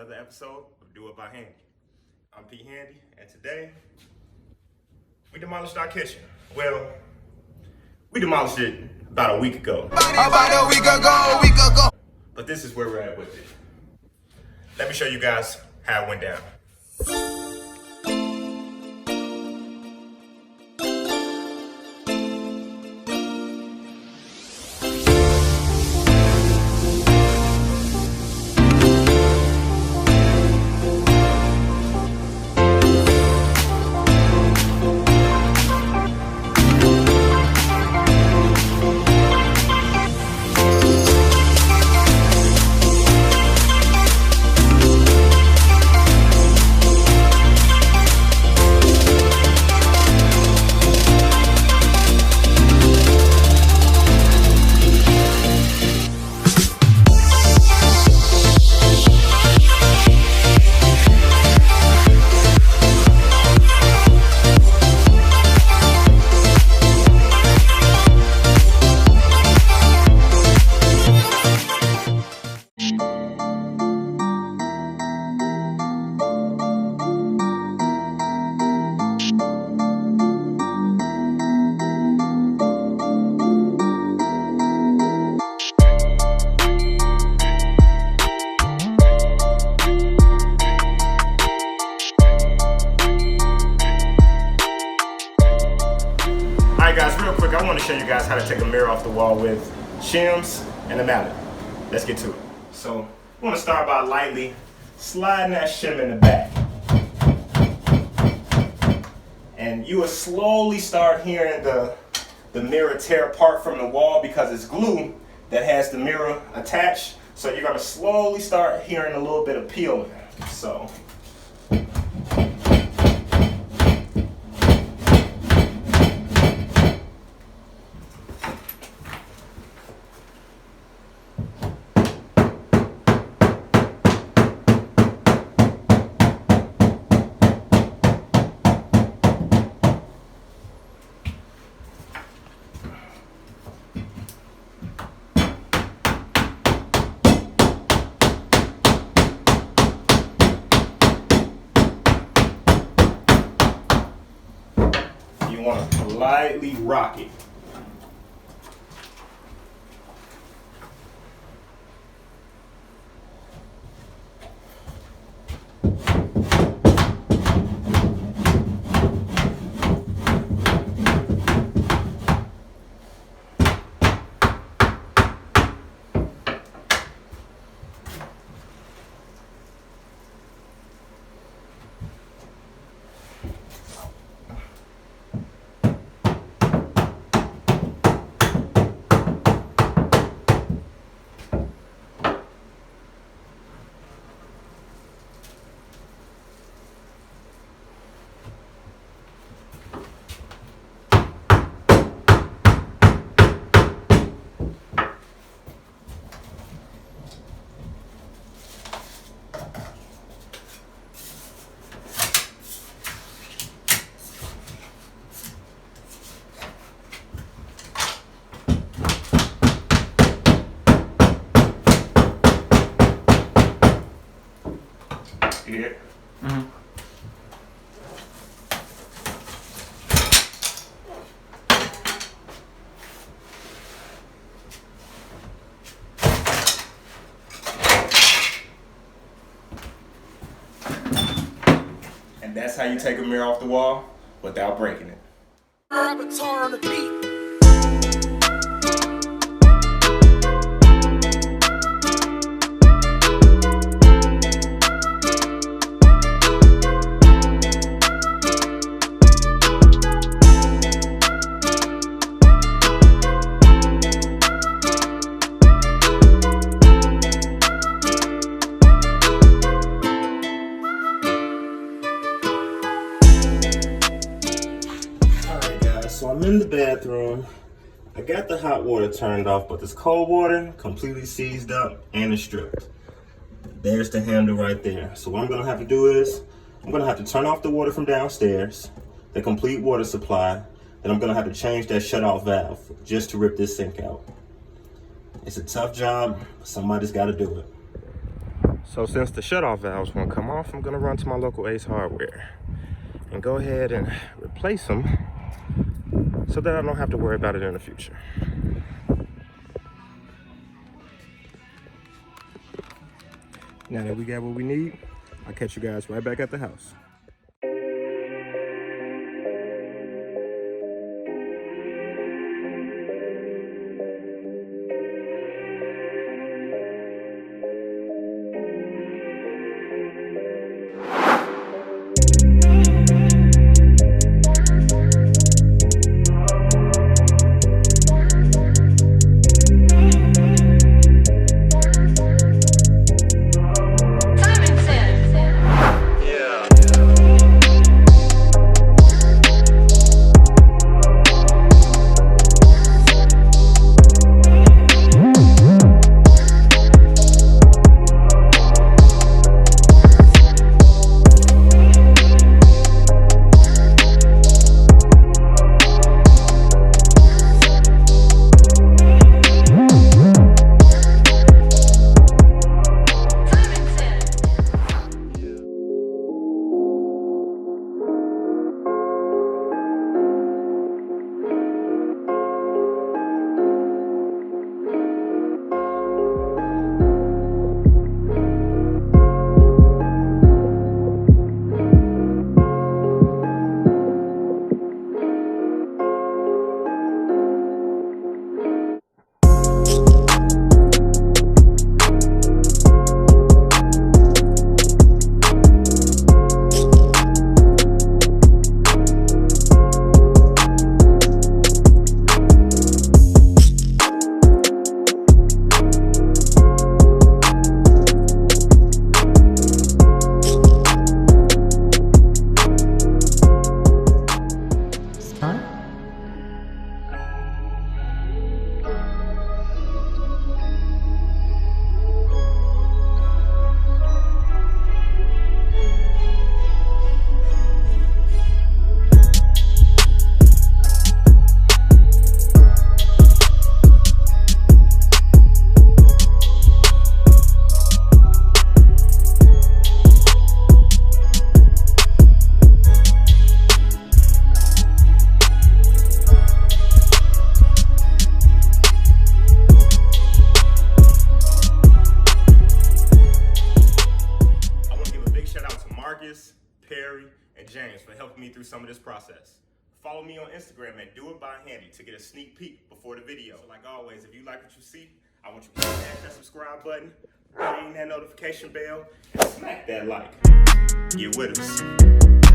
another episode of Do It by Handy. I'm P. Handy, and today we demolished our kitchen. Well, we demolished it about a week ago. But this is where we're at with it. Let me show you guys how it went down. Alright guys, real quick, I want to show you guys how to take a mirror off the wall with shims and a mallet. Let's get to it. So, I want to start by lightly sliding that shim in the back. And you will slowly start hearing the mirror tear apart from the wall because it's glue that has the mirror attached. So you're going to slowly start hearing a little bit of peeling. So. You want to lightly rock it. Here. And that's how you take a mirror off the wall without breaking it. Avatar on the beat. So I'm in the bathroom. I got the hot water turned off, but this cold water completely seized up and is stripped. There's the handle right there. So what I'm gonna have to do is, I'm gonna have to turn off the water from downstairs, the complete water supply, then I'm gonna have to change that shut-off valve just to rip this sink out. It's a tough job, but somebody's gotta do it. So since the shutoff valves won't come off, I'm gonna run to my local Ace Hardware and go ahead and replace them so that I don't have to worry about it in the future. Now that we got what we need, I'll catch you guys right back at the house. Marcus, Perry, and James for helping me through some of this process. Follow me on Instagram at Do It By Handy to get a sneak peek before the video. So like always, if you like what you see, I want you to smash that subscribe button, ring that notification bell, and smack that like. Get with us.